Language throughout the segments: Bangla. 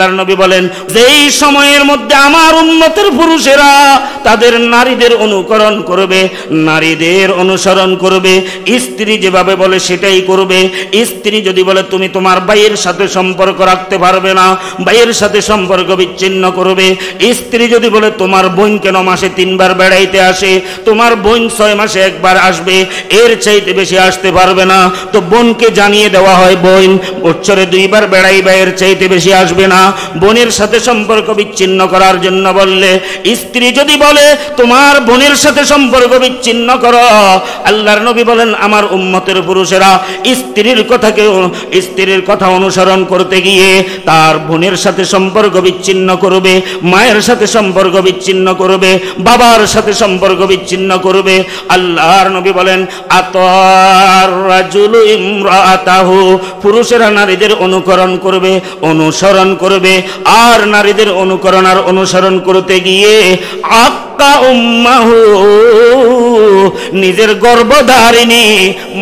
আল্লাহর নবী বলেন, যেই সময়ের মধ্যে আমার উম্মতের পুরুষেরা তাদের নারীদের অনুকরণ করবে, নারীদের অনুসরণ করবে, স্ত্রী যেভাবে বলে সেটাই করবে। স্ত্রী যদি বলে তুমি তোমার ভাইয়ের সাথে সম্পর্ক রাখতে পারবে না, ভাইয়ের সাথে সম্পর্ক বিচ্ছিন্ন করবে। স্ত্রী যদি বলে তোমার বোন কেন মাসে 3 বার বেড়াইতে আসে, তোমার বোন 6 মাসে 1 বার আসবে, এর চাইতে বেশি আসতে পারবে না, তো বোনকে জানিয়ে দেওয়া হয় বোন বছরে 2 বার বেড়াইবা, এর চাইতে বেশি আসবে না। বোনের সাথে সম্পর্ক বিচ্ছিন্ন করার জন্য বললে, স্ত্রী যদি বলে তোমার বোনের সাথে সম্পর্ক বিচ্ছিন্ন করো, আল্লাহর নবী বলেন আমার উম্মতের পুরুষেরা স্ত্রীর কথা অনুসরণ করতে গিয়ে তার বোনের সাথে সম্পর্ক বিচ্ছিন্ন করবে, মায়ের সাথে সম্পর্ক বিচ্ছিন্ন করবে, বাবার সাথে সম্পর্ক বিচ্ছিন্ন করবে। আল্লাহর নবী বলেন আতার রাজুলু ইমরাতাহু, পুরুষেরা নারীদের অনুকরণ করবে, অনুসরণ করবে, আর নারীদের অনুকরণ আর অনুসরণ করতে গিয়ে আক্কা উম্মাহু, নিজের গর্ভধারিণী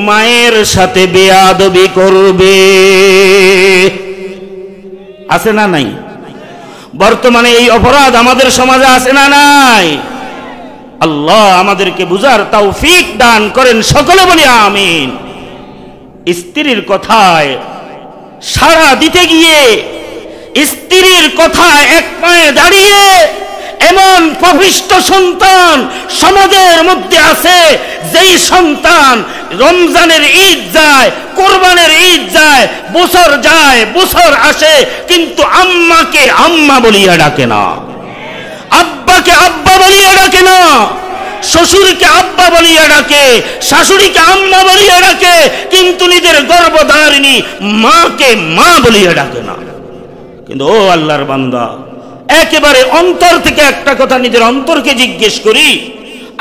মায়ের সাথে বেয়াদবি করবে। আছে না নাই? বর্তমানে এই অপরাধ আমাদের সমাজে আছে না নাই? আল্লাহ আমাদেরকে বুঝার তৌফিক দান করেন, সকলে বলি আমিন। স্ত্রীর কথায় সাড়া দিতে গিয়ে, স্ত্রীর কথায় এক পায়ে দাঁড়িয়ে এমন পবিত্র সন্তান সমাজের মধ্যে আছে, যেই সন্তান রমজানের ঈদ যায়, কোরবানের ঈদ যায়, বছর আসে, কিন্তু আম্মাকে আম্মা বলিয়া ডাকে না, আব্বাকে আব্বা বলিয়া ডাকে না, শ্বশুরকে আব্বা বলিয়া ডাকে, শাশুড়িকে আম্মা বলিয়া ডাকে, কিন্তু নিজের গর্ভধারিণী মাকে মা বলিয়া ডাকে না। কিন্তু ও আল্লাহর বান্দা, একেবারে অন্তর থেকে একটা কথা নিজের অন্তরকে জিজ্ঞেস করি,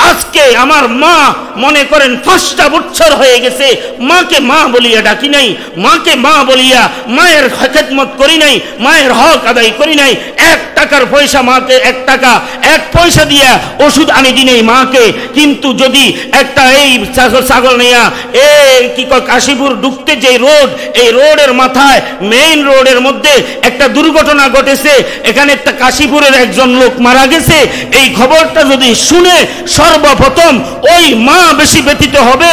আজকে আমার মা মনে করেন 5টা বছর হয়ে গেছে, মাকে মা বলিয়া ডাকি নাই, মাকে মা বলিয়া মায়ের খেদমত করি নাই, মায়ের হক আদায় করি নাই। 1 টাকার পয়সা মাকে 1 টাকা 1 পয়সা দিয়া ওষুধ আনি দি নাই মাকে, কিন্তু যদি একটা এই ছাগল নিয়া কি কয় কাশীপুর ঢুকতে যে রোড, এই রোডের মাথায় মেইন রোডের মধ্যে একটা দুর্ঘটনা ঘটেছে, এখানে একটা কাশীপুরের একজন লোক মারা গেছে, এই খবরটা যদি শুনে সর্বপ্রথম ওই মা বেশি ব্যথিত হবে,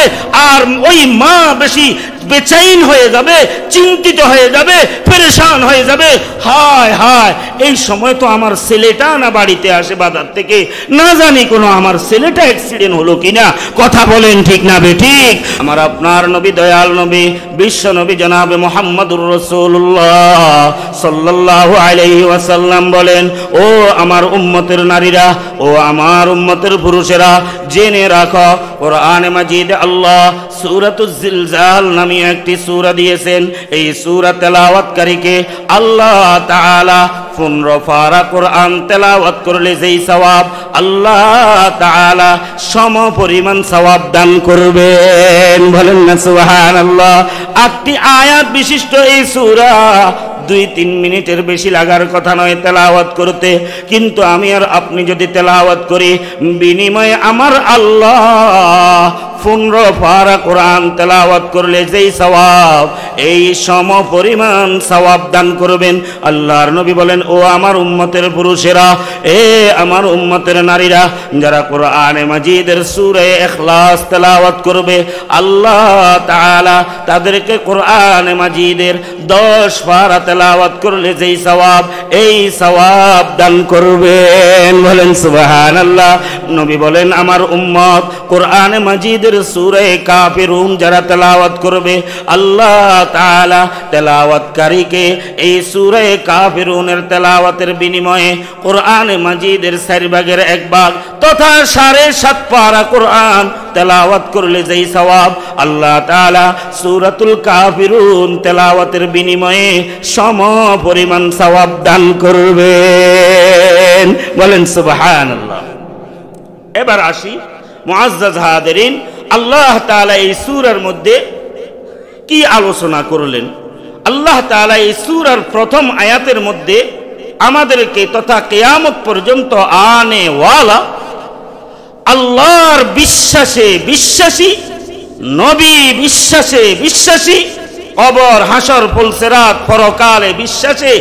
আর ওই মা বেশি বেচাইন হয়ে যাবে, চিন্তিত হয়ে যাবে, পেরেশান হয়ে যাবে। হায় হায়, এই সময় তো আমার ছেলেটা না বাড়িতে আসে বাজার থেকে, না জানি কোনো আমার ছেলেটা অ্যাক্সিডেন্ট হলো কিনা। কথা বলেন ঠিক না বেঠিক? আমার আপনার নবী, দয়াল নবী, বিশ্ব নবী জনাবে মুহাম্মদুর রাসূলুল্লাহ সাল্লাল্লাহু আলাইহি ওয়াসাল্লাম বলেন, ও আমার উম্মতের নারীরা, ও আমার উম্মতের পুরুষেরা, জেনে রাখো কোরআনে মাজিদে আল্লাহ সূরাতুজ জিলজাল নামে একটি সূরা দিয়েছেন। এই সূরা তেলাওয়াতকারীকে আল্লাহ তাআলা 15 পারা কোরআন তেলাওয়াত করলে যেই সওয়াব, আল্লাহ তাআলা সম পরিমাণ সওয়াব দান করবেন। বলেন না সুবহানাল্লাহ। 8টি আয়াত বিশিষ্ট এই সূরা 2-3 মিনিটের বেশি লাগার কথা নয় তেলাওয়াত করতে, কিন্তু আমি আর আপনি যদি তেলাওয়াত করি, বিনিময়ে আমার আল্লাহ 15 পারা কোরআন তেলাওয়াত করলে যেই সওয়াব, এই সম পরিমাণ সওয়াব দান করবেন। আল্লাহর নবী বলেন, ও আমার উম্মতের পুরুষেরা, এ আমার উম্মতের নারীরা, যারা কোরআনে মাজিদের সূরা ইখলাস তেলাওয়াত করবে, আল্লাহ তাআলা তাদেরকে কোরআনে মাজিদের 10 পারা তেলাওয়াত করলে যেই সওয়াব, এই সওয়াব দান করবেন। বলেন সুবহানাল্লাহ। নবী বলেন, আমার উম্মত কোরআনে মাজিদের সূরা কাফিরুন যারা তেলাওয়াত করবে, আল্লাহ তাআলা তেলাওয়াতকারীকে এই সূরা কাফিরুনের তেলাওয়াতের বিনিময়ে কোরআনে মাজিদের 4 ভাগের 1 ভাগ তথা 7.5 পারা কোরআন তেলাওয়াত করলে যেই সওয়াব, আল্লাহ তাআলা সূরাতুল কাফিরুন তেলাওয়াতের বিনিময়ে সম পরিমাণ সওয়াব দান করবেন। বলেন সুবহানাল্লাহ। এবার আসি মুআজ্জাজ হাদিরিন, আল্লাহ তাআলা এই সূরার মধ্যে কি আলোচনা করলেন? আল্লাহ তাআলা এই সূরার প্রথম আয়াতের মধ্যে আমাদেরকে তথা কিয়ামত পর্যন্ত আনে ওয়ালা আল্লাহর বিশ্বাসে বিশ্বাসী, নবী বিশ্বাসে বিশ্বাসী, কবর হাসর পুলসিরাত পরকালে বিশ্বাসে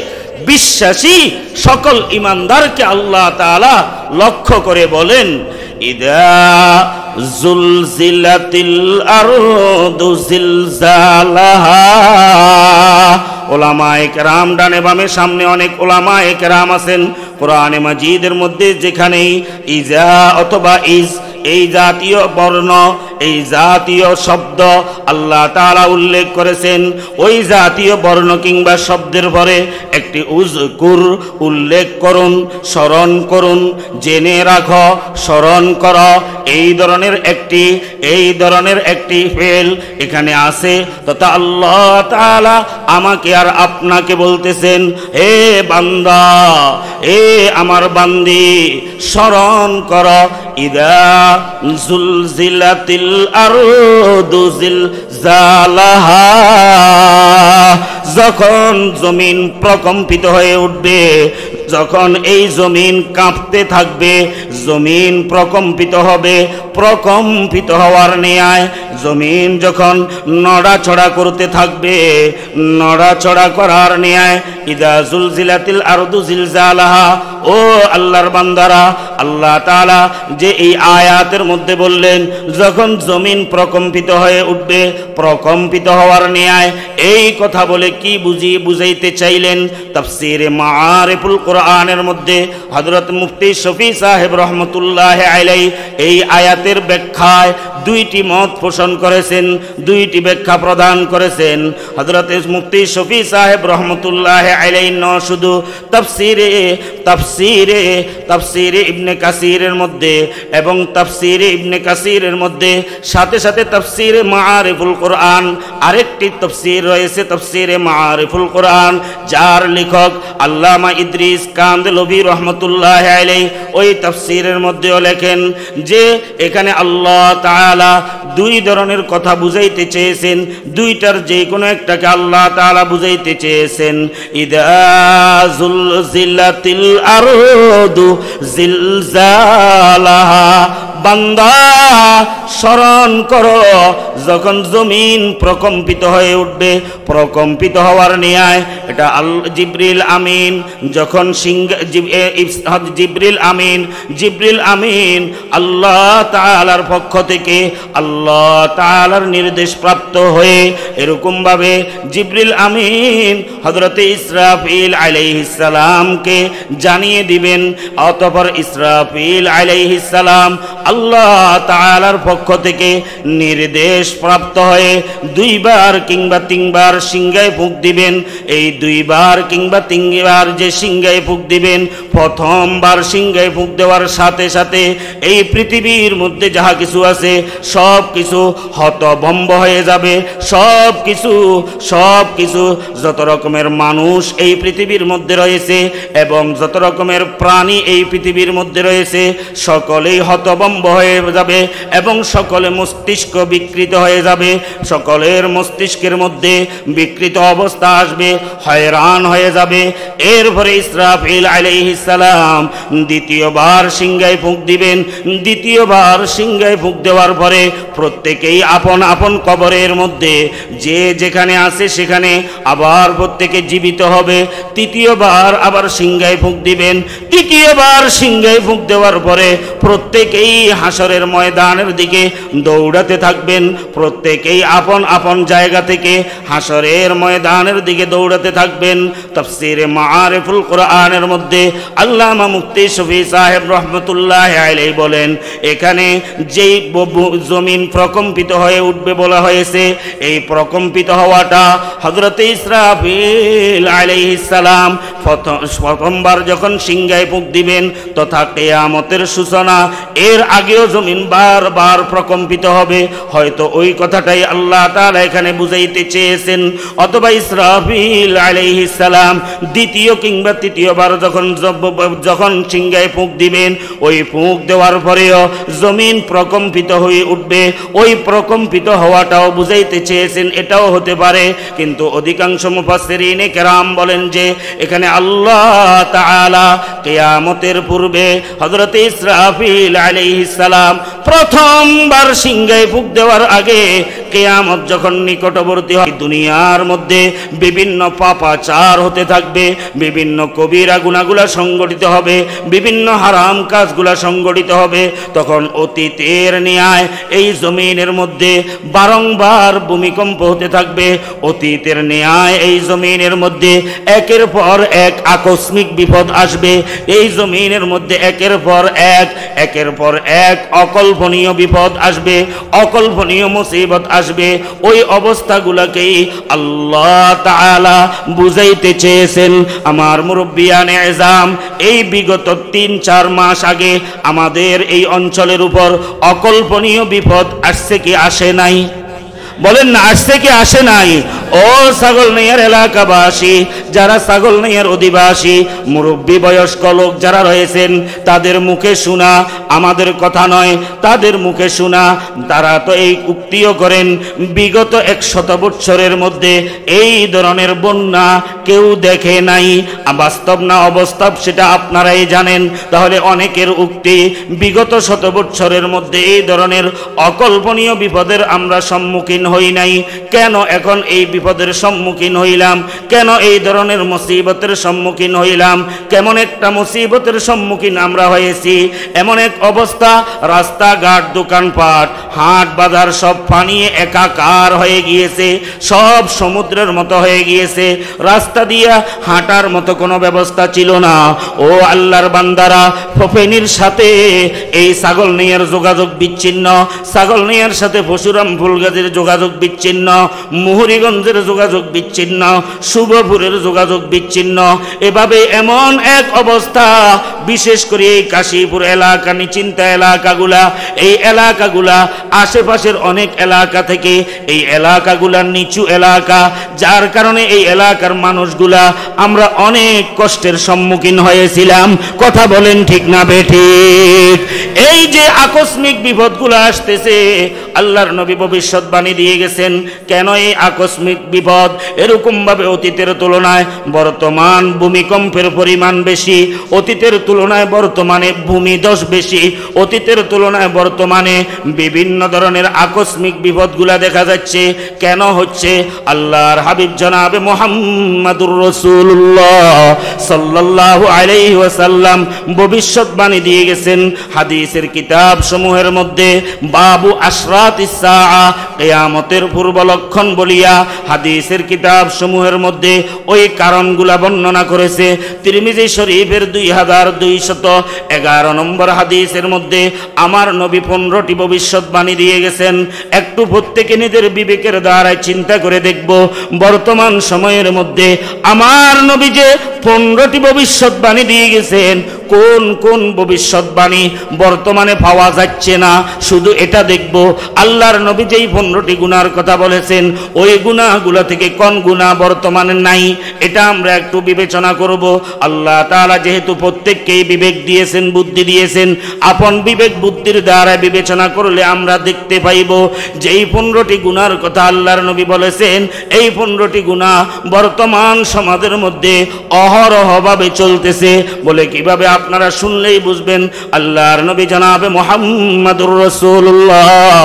বিশ্বাসী সকল ঈমানদারকে আল্লাহ তাআলা লক্ষ্য করে বলেন, ইদা জুলজিলাতিল আরদু জিলজালাহা। ওলামায়ে কেরাম ডানে বামে সামনে অনেক ওলামায়ে কেরাম আছেন। কোরআনে মাজিদের মধ্যে যেখানেই ইজা অথবা ইজ এই জাতীয় বর্ণ, এই জাতীয় শব্দ আল্লাহ তাআলা উল্লেখ করেছেন, ওই জাতীয় বর্ণ কিংবা শব্দের পরে একটি উযকুর উল্লেখ করুন, স্মরণ করুন, জেনে রাখো, স্মরণ করো, এই ধরনের একটি ফেল এখানে আছে। তথা আল্লাহ তাআলা আমাকে আর আপনাকে বলতেছেন, হে বান্দা, হে আমার বান্দি, স্মরণ করো, ইদা জুলজিলাতিল আরদু জিলজালাহা। যখন জমিন প্রকম্পিত হয়ে উঠবে, যখন এই জমিন কাঁপতে থাকবে, জমিন প্রকম্পিত হবে, প্রকম্পিত হওয়ার ন্যায় জমিন যখন নড়াচড়া করতে থাকবে, নড়াচড়া করার ন্যায়, ইদা জুলজিলাতিল আরদু জিলজালাহা। ও আল্লাহর বান্দারা, আল্লাহ তাআলা যে এই আয়াতের মধ্যে বললেন যখন জমিন প্রকম্পিত হয়ে উঠবে, প্রকম্পিত হওয়ার ন্যায়, এই কথা বলে কি বুঝাইতে চাইলেন? তাফসীরে মাআরিফুল কোরআনের মধ্যে হযরত মুফতি শফি সাহেব রহমতুল্লাহ আলাইহি এই আয়াতের ব্যাখ্যায় দুইটি মত পোষণ করেছেন, দুইটি ব্যাখ্যা প্রদান করেছেন। হযরত মুফতি শফি সাহেব রহমতুল্লাহ আলাইহি শুধু তাফসীরে ইবনে কাসিরের মধ্যে এবং তাফসীরে ইবনে কাসিরের মধ্যে সাথে সাথে তাফসীরে মাআরিফুল কোরআন, আরেকটি তাফসীর রয়েছে তাফসীরে মাআরিফুল কোরআন, যার লেখক আল্লামা ইদ্রিস কান্দেলভি রহমতুল্লাহ আলাইহি ওই তাফসীরের মধ্যেও লেখেন যে এখানে আল্লাহ তাআলা দুই ধরনের কথা বুঝাইতে চেয়েছেন, দুইটার যে কোনো একটাকে আল্লাহ তাআলা বুঝাইতে চেয়েছেন। ইদা জুলজিলাতিল আরদু জিলজালাহা। বান্দা স্মরণ করো, যখন জমিন প্রকম্পিত হয়ে উঠবে, প্রকম্পিত হওয়ার ন্যায়, এটা জিবরিল আমিন যখন জিবরিল আমিন আল্লাহ তাআলার পক্ষ থেকে আল্লাহ তাআলার নির্দেশ প্রাপ্ত হয়ে এরকম ভাবে জিবরিল আমিন হযরতে ইসরাফিল আলাইহিস সালামকে জানিয়ে দিবেন। অতঃপর ইসরাফিল আলাইহিস সালাম আল্লাহ তাআলার পক্ষ থেকে নির্দেশ প্রাপ্ত হয়ে দুইবার কিংবা তিনবার সিংহায় ফুঁক দিবেন। এই দুইবার কিংবা তিনবার যে সিংহায় ফুঁক দিবেন, প্রথমবার সিংহায় ফুঁক দেওয়ার সাথে সাথে এই পৃথিবীর মধ্যে যাহা কিছু আছে সব কিছু হতভম্ব হয়ে যাবে। সব কিছু যত রকমের মানুষ এই পৃথিবীর মধ্যে রয়েছে এবং যত রকমের প্রাণী এই পৃথিবীর মধ্যে রয়েছে সকলেই হতভম্ব হয়ে যাবে এবং সকলে মস্তিষ্ক বিকৃত হয়ে যাবে। সকলের মস্তিষ্কের মধ্যে বিকৃত অবস্থা আসবে, হয়রান হয়ে যাবে। এরপরে ইসরাফিল আলাইহিস সালাম দ্বিতীয়বার সিংহায় ফুঁক দিবেন। দ্বিতীয়বার সিংহায় ফুঁক দেওয়ার পরে প্রত্যেকেই আপন আপন কবরের মধ্যে যে যেখানে আছে সেখানে আবার প্রত্যেকে জীবিত হবে। তৃতীয়বার আবার সিংহায় ফুঁক দিবেন। তৃতীয়বার সিংহায় ফুঁক দেওয়ার পরে প্রত্যেকেই হাসরের ময়দানের দিকে দৌড়াতে থাকবেন। প্রত্যেকেই আপন আপন জায়গা থেকে হাসরের ময়দানের দিকে দৌড়াতে থাকবেন। তাফসীরে মাআরিফুল কোরআনের মধ্যে আল্লামা মুফতি শফি সাহেব রহমতুল্লাহ আলাইহি বলেন, এখানে যেই জমিন প্রকম্পিত হয়ে উঠবে বলা হয়েছে, এই প্রকম্পিত হওয়াটা হযরতে ইসরাফিল আলাইহিস সালাম প্রথমবার যখন সিংহায় ফুঁক দিবেন তথা কিয়ামতের সূচনা, এর আগেও জমিন বারবার প্রকম্পিত হবে। হয়তো ওই কথাটাই আল্লাহ তাআলা এখানে বুঝাইতে চেয়েছেন। অথবা ইসরাফিল আলাইহিস সালাম দ্বিতীয় কিংবা তৃতীয়বার যখন সিংহায় ফুঁক দিবেন, ওই ফুঁক দেওয়ার পরেও জমিন প্রকম্পিত হয়ে উঠবে। ওই প্রকম্পিত হওয়াটাও বুঝাইতে চেয়েছেন, এটাও হতে পারে। কিন্তু অধিকাংশ মুফাসসিরিনে কেরাম বলেন যে এখানে আল্লাহ তাআলা কিয়ামতের পূর্বে হযরতে ইসরাফিল আলাইহিস সালাম প্রথমবার সিংহায় ফুঁক দেওয়ার আগে কিয়ামত যখন নিকটবর্তী হয়, দুনিয়ার মধ্যে বিভিন্ন পাপাচার হতে থাকবে, বিভিন্ন কবিরা গুনাহগুলো সংগঠিত হবে, বিভিন্ন হারাম কাজগুলো সংগঠিত হবে। তখন অতীতের ন্যায় এই জমিনের মধ্যে বারংবার ভূমিকম্প হতে থাকবে। অতীতের ন্যায় এই জমিনের মধ্যে একের পর এক আকস্মিক বিপদ আসবে। এই জমিনের মধ্যে একের পর এক অকল্পনীয় বিপদ আসবে, অকল্পনীয় মুসিবত আসবে। ওই অবস্থাগুলোকেই আল্লাহ তাআলা বুঝাইতে চেয়েছেন। আমার মুরব্বিয়ানে এজাম, এই বিগত 3-4 মাস আগে আমাদের এই অঞ্চলের উপর অকল্পনীয় বিপদ আসছে কি আসে নাই? বলেন না, আসছে কি আসে নাই? ও ছাগলনাইয়ার এলাকাবাসী, যারা ছাগলনাইয়ার অধিবাসী, মুরব্বী বয়স্ক লোক যারা রয়েছেন, তাদের মুখে শোনা, আমাদের কথা নয়, তাদের মুখে শোনা। তারা তো এই উক্তিও করেন, বিগত 100 বছরের মধ্যে এই ধরনের বন্যা কেউ দেখে নাই। বাস্তব না অবাস্তব সেটা আপনারাই জানেন। তাহলে অনেকের উক্তি, বিগত 100 বছরের মধ্যে এই ধরনের অকল্পনীয় বিপদের আমরা সম্মুখীন হই নাই, কেন এখন এই বিপদের সম্মুখীন হইলাম? কেন এই ধরনের মুসিবতের সম্মুখীন হইলাম? কেমন একটা মুসিবতের সম্মুখীন আমরা হয়েছি? এমন এক অবস্থা, রাস্তাঘাট, দোকানপাট, হাট বাজার সব পানিয়ে একাকার হয়ে গিয়েছে, সব সমুদ্রের মতো হয়ে গিয়েছে। রাস্তা দিয়া হাঁটার মতো কোনো ব্যবস্থা ছিল না। ও আল্লাহর বান্দারা, ফেনীর সাথে এই ছাগলনাইয়ার যোগাযোগ বিচ্ছিন্ন, ছাগলনাইয়ার সাথে পশুরাম ফুলগাজীর যোগাযোগ বিচ্ছিন্ন, মুহুরীগঞ্জের যোগাযোগ বিচ্ছিন্ন, শুভপুরের যোগাযোগ বিচ্ছিন্ন। এভাবে এমন এক অবস্থা, বিশেষ করে এই কাশীপুর এলাকা, নিচিন্তা এলাকাগুলা, এই এলাকাগুলা আশেপাশের অনেক এলাকা থেকে এই এলাকাগুলা নিচু এলাকা, যার কারণে এই এলাকার মানুষগুলা আমরা অনেক কষ্টের সম্মুখীন হয়েছিলাম। কথা বলেন ঠিক না বেঠিক? এই যে আকস্মিক বিপদগুলো আসতেছে, আল্লাহর নবী ভবিষ্যৎবাণী দিয়ে গেছেন। কেন এই আকস্মিক বিপদ? এরকম ভাবে অতীতের তুলনায় বর্তমান ভূমিকম্পের পরিমাণ বেশি, অতীতের তুলনায় বর্তমানে ভূমিধস বেশি, অতীতের তুলনায় বর্তমানে বিভিন্ন ধরনের আকস্মিক বিপদগুলা দেখা যাচ্ছে। কেন হচ্ছে? আল্লাহর হাবিব জনাবে মুহাম্মাদুর রাসূলুল্লাহ সাল্লাল্লাহু আলাইহি ওয়াসাল্লাম ভবিষ্যৎবাণী দিয়ে গেছেন হাদিসের কিতাব সমূহের মধ্যে। বাবু আশরাতিস সাআ, কিয়ামতের পূর্ব লক্ষণ বলিয়া হাদিসের কিতাব সমূহের মধ্যে ওই কারণগুলা বর্ণনা করেছে। তিরমিজি শরীফের 2211 নম্বর হাদিসের মধ্যে আমার নবী 15টি ভবিষ্যৎবাণী দিয়ে গেছেন। একটু প্রত্যেকে নিজের বিবেকের দ্বারায় চিন্তা করে দেখব, বর্তমান সময়ের মধ্যে আমার নবী যে 15টি ভবিষ্যৎবাণী দিয়ে গেছেন, কোন কোন ভবিষ্যৎবাণী বর্তমানে পাওয়া যাচ্ছে না, শুধু এটা দেখব। আল্লাহর নবী যেই 15টি গুনার কথা বলেছেন, ওই গুনাহগুলো থেকে কোন গুনাহ বর্তমানে নাই, এটা আমরা একটু বিবেচনা করব। আল্লাহ তাআলা যেহেতু প্রত্যেককেই বিবেক দিয়েছেন, বুদ্ধি দিয়েছেন, আপন বিবেক বুদ্ধির দ্বারা বিবেচনা করলে আমরা দেখতে পাইব যে এই 15টি গুনার কথা আল্লাহর নবী বলেছেন, এই 15টি গুনাহ বর্তমান সমাজের মধ্যে অহরহভাবে চলতেছে। বলে কিভাবে? আপনারা শুনলেই বুঝবেন। আল্লাহর নবী জনাবে মুহাম্মাদুর রাসূলুল্লাহ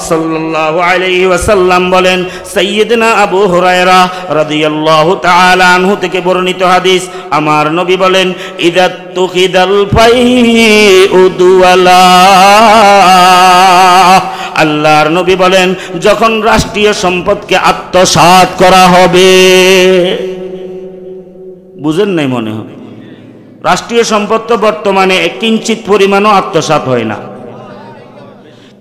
সাল্লাল্লাহু আলাইহি ওয়াসাল্লাম বলেন, সাইয়্যিদনা আবু হুরায়রা রাদিয়াল্লাহু তাআলা আনহু থেকে বর্ণিত হাদিস, আমার নবী বলেন, ইযা তুখিদাল ফাইউ দুওয়ালা, আল্লাহর নবী বলেন, যখন রাষ্ট্রীয় সম্পদকে আত্মসাৎ করা হবে। বুঝেন নাই মনে হয়? রাষ্ট্রীয় সম্পদ তো বর্তমানে কিঞ্চিত পরিমাণও আত্মসাৎ হয় না,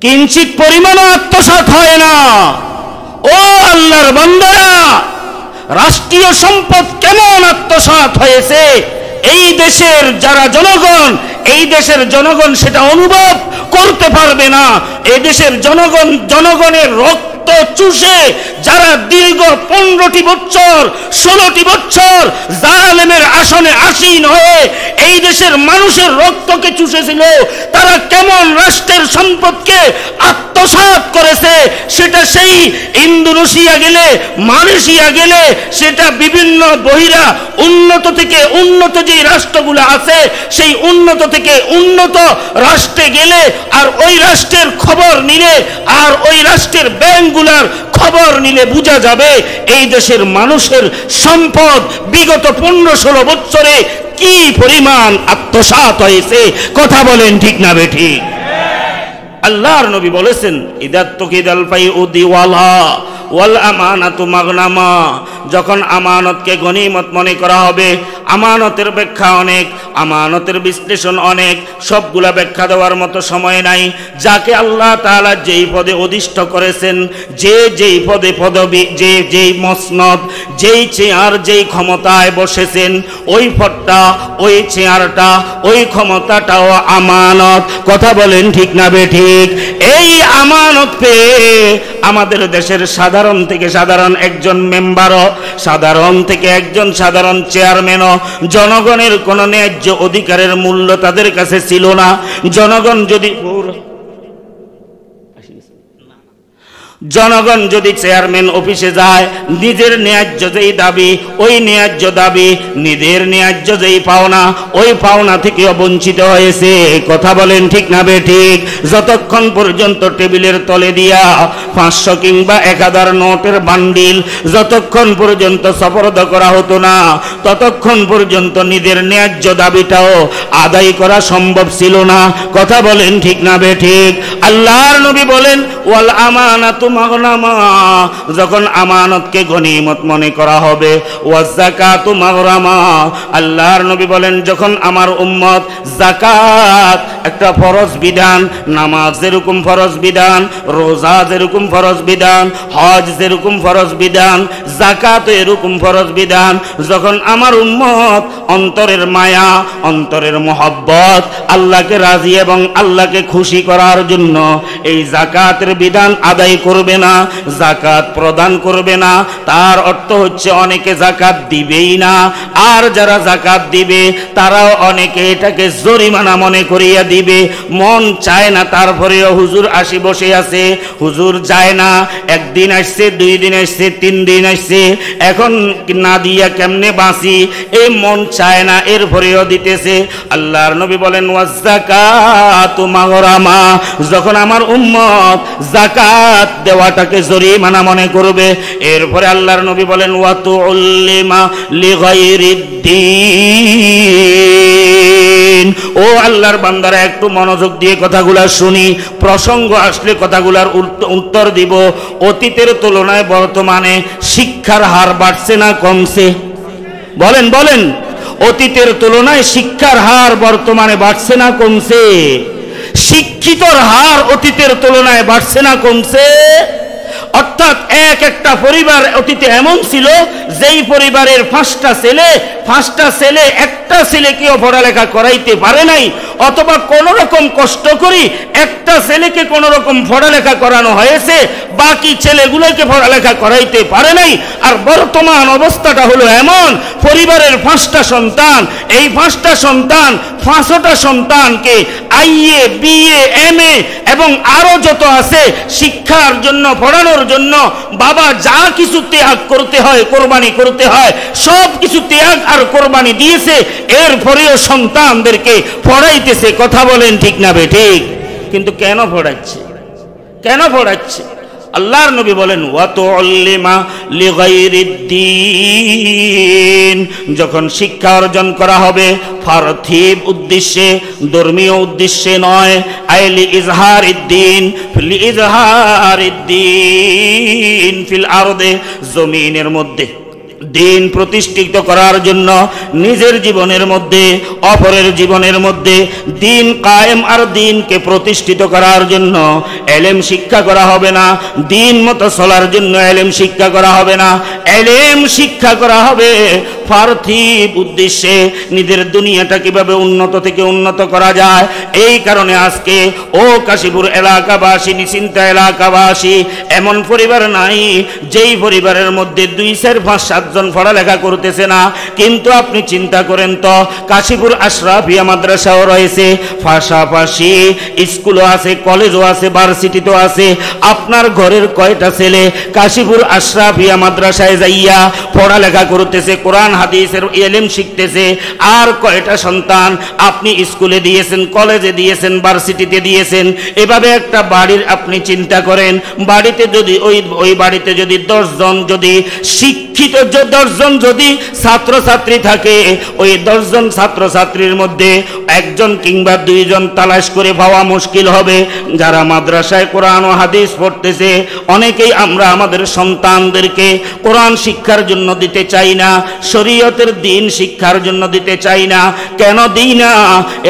কিঞ্চিত পরিমাণও আত্মসাৎ হয় না। ও আল্লাহর বান্দারা, রাষ্ট্রীয় সম্পদ কেমন আত্মসাৎ হয়েছে, এই দেশের যারা জনগণ, এই দেশের জনগণ সেটা অনুভব করতে পারবে না। এই দেশের জনগণের রক্ত চুষে যারা দীর্ঘ 15টি বছর 16টি বছর জালেমের আসনে আসীন হয়ে এই দেশের মানুষের রক্তকে চুষেছিল, তারা কেমন রাষ্ট্রের সম্পদকে আত্মসাৎ করেছে, সেটা সেই ইন্দোনেশিয়া গেলে, মালয়েশিয়া গেলে, সেটা বিভিন্ন বহিরা উন্নত থেকে উন্নত যে রাষ্ট্রগুলো আছে সেই উন্নত থেকে উন্নত রাষ্ট্রে গেলে আর ওই রাষ্ট্রের খবর নিলে আর ওই রাষ্ট্রের ব্যাংকগুলোর খবর নিলে বোঝা যাবে এই দেশের মানুষের সম্পদ বিগত 15-16 বছরে কি পরিমাণ আত্মসাৎ হয়েছে। কথা বলেন ঠিক না বেঠিক? আল্লাহর নবী বলেছেন, ইদাত্তুকিদাল ফাইউ দিওয়ালা ওয়াল আমানাতু মাগনামা, যখন আমানতকে গনিমত মনে করা হবে। আমানতের ব্যাখ্যা অনেক, আমানতের বিশ্লেষণ অনেক, সবগুলা ব্যাখ্যা দেওয়ার মতো সময় নাই। যাকে আল্লাহ তাআলা যেই পদে অধিষ্ঠ করেছেন, যেই পদে পদবি, যেই মসনদ, যেই চেয়ার, যেই ক্ষমতায় বসেছেন, ওই পদটা, ওই চেয়ারটা, ওই ক্ষমতাটাও আমানত। কথা বলেন ঠিক না বেঠিক? এই আমানত পেয়ে আমাদের দেশের সাধারণ থেকে সাধারণ একজন মেম্বারও, সাধারণ থেকে একজন সাধারণ চেয়ারম্যানও জনগণের কোনো ন্যায্য অধিকারের মূল্য তাদের কাছে ছিল না। জনগণ যদি চেয়ারম্যান অফিসে যায়, নিজের ন্যায্য যেই দাবি, ওই ন্যায্য দাবি, নিজের ন্যায্য যেই পাওনা, ওই পাওনা থেকেও বঞ্চিত হয়েছে। কথা বলেন ঠিক না বেঠিক? যতক্ষণ পর্যন্ত টেবিলের তলে দিয়া 500 কিংবা 1000 নোটের বান্ডিল যতক্ষণ পর্যন্ত সুপর্দ করা হতো না, ততক্ষণ পর্যন্ত নিজের ন্যায্য দাবিটাও আদায় করা সম্ভব ছিল না। কথা বলেন ঠিক না বেঠিক? আল্লাহর নবী বলেন, ওয়াল আমানাতু মাগনামা, যখন আমানতকে গনিমত মনে করা হবে। ওয়াজ যাকাতু মাগরামা, আল্লাহর নবী বলেন, যখন আমার উম্মত যাকাত একটা ফরজ বিধান, নামাজ যেরকম ফরজ বিধান, রোজা যেরকম ফরজ বিধান, হজ যেরকম ফরজ বিধান, যাকাত এরকম ফরজ বিধান, যখন আমার উম্মত অন্তরের মায়া, অন্তরের মোহব্বত, আল্লাহকে রাজি এবং আল্লাহকে খুশি করার জন্য এই যাকাতের বিধান আদায় করবে না, যাকাত প্রদান করবে না, তার অর্থ হচ্ছে অনেকে যাকাত দিবেই না। আর যারা যাকাত দিবে তারাও অনেকে এটাকে জরিমানা মনে করিয়া দিবে। মন চায় না, তারপরেও হুজুর আসি বসে আছে, হুজুর যায় না, একদিন আসছে, 2 দিন আসছে, 3 দিন আসছে, এখন না দিয়া কেমনে বাঁচি, এই মন চায় না, এরপরেও দিতেছে। আল্লাহর নবী বলেন, ওয়াজ যাকাতু মাগরামা, যখন আমার উম্মত যাকাত দেওয়াটাকে জরিমানা মনে করবে। এরপরে আল্লাহর নবী বলেন, ওয়া তুউল্লিমা লিগাইরিদ্দিন, ও আল্লাহর বান্দারা একটু মনোযোগ দিয়ে কথাগুলা শুনি, প্রসঙ্গ আসলে কথাগুলার উত্তর দিব। অতীতের তুলনায় বর্তমানে শিক্ষার হার বাড়ছে না কমছে? বলেন বলেন, অতীতের তুলনায় শিক্ষার হার বর্তমানে বাড়ছে না কমছে? শিক্ষিতর হার অতীতের তুলনায় বাড়ছে না কমছে? অর্থাৎ একটা পরিবার অতীতে এমন ছিল যেই পরিবারের 5টা ছেলে একটা ছেলেকেও পড়ালেখা করাইতে পারে নাই, অথবা কোন রকম কষ্ট করি একটা ছেলেকে কোন রকম পড়ালেখা করানো হয়েছে, বাকি ছেলেগুলোকে পড়ালেখা করাইতে পারে নাই। আর বর্তমান অবস্থাটা হলো এমন, পরিবারের 5টা সন্তান, এই 5টা সন্তান 5টা সন্তানকে আইএ, বিএ, এমএ এবং আরো যত আছে শিক্ষার জন্য, পড়ানোর জন্য বাবা যা কিছু ত্যাগ করতে হয়, কোরবানি করতে হয়, সব কিছু ত্যাগ আর কোরবানি দিয়েছে, এরপরেও সন্তানদেরকে পড়াইতেছে। কথা বলেন ঠিক না বেঠিক? কিন্তু কেন পড়াচ্ছে? কেন পড়াচ্ছে? আল্লাহর নবী বলেন, ওয়া তুউল্লিমা লিগাইরিদ্দিন, যখন শিক্ষা অর্জন করা হবে পার্থিব উদ্দেশ্যে, ধর্মীয় উদ্দেশ্যে নয়, আইলি ইজহারিদ্দিন, ফিল ইজহারিদ্দিন ফিল আরদে, জমিনের মধ্যে দিন প্রতিষ্ঠিত করার জন্য, নিজের জীবনের মধ্যে, অপরের জীবনের মধ্যে দিন কায়েম আর দিনকে প্রতিষ্ঠিত করার জন্য এলেম শিক্ষা করা হবে না। দিন মতো চলার জন্য এলেম শিক্ষা করা হবে না। এলেম শিক্ষা করা হবে পার্থিব উদ্দেশ্যে, নিজের দুনিয়াটা কিভাবে উন্নত থেকে উন্নত করা যায়। এই কারণে আজকে ও কাশীপুর এলাকাবাসী, নিশ্চিন্তা এলাকাবাসী, এমন পরিবার নাই যেই পরিবারের মধ্যে 2, 4, 5, 7 7জন পড়ালেখা করতেছে না, কিন্তু আপনি চিন্তা করেন তো কাশীপুর আশরাফিয়া মাদ্রাসাও রয়েছে, পাশাপাশি স্কুলও আছে, কলেজও আছে, ভার্সিটিতেও আছে। আপনার ঘরের কয়টা ছেলে কাশীপুর আশরাফিয়া মাদ্রাসায় যাইয়া পড়ালেখা করতেছে, কোরআন হাদিসের ইলম শিখতেছে? আর কয়টা সন্তান আপনি স্কুলে দিয়েছেন, কলেজে দিয়েছেন, ভার্সিটিতে দিয়েছেন? এভাবে একটা বাড়ির আপনি চিন্তা করেন, বাড়িতে যদি ওই বাড়িতে যদি 10 জন যদি শিক্ষিত 10 জন যদি ছাত্রছাত্রী থাকে, ওই 10 জন ছাত্রছাত্রীর মধ্যে 1 জন কিংবা 2 জন তালাশ করে পাওয়া মুশকিল হবে। যারা মাদ্রাসায় কোরআন ও হাদিস পড়তেছে, অনেকেই আমরা আমাদের সন্তানদেরকে কোরআন শিক্ষার জন্য দিতে চাই না, শরীয়তের দ্বীন শিক্ষার জন্য দিতে চাই না। কেন দিই না?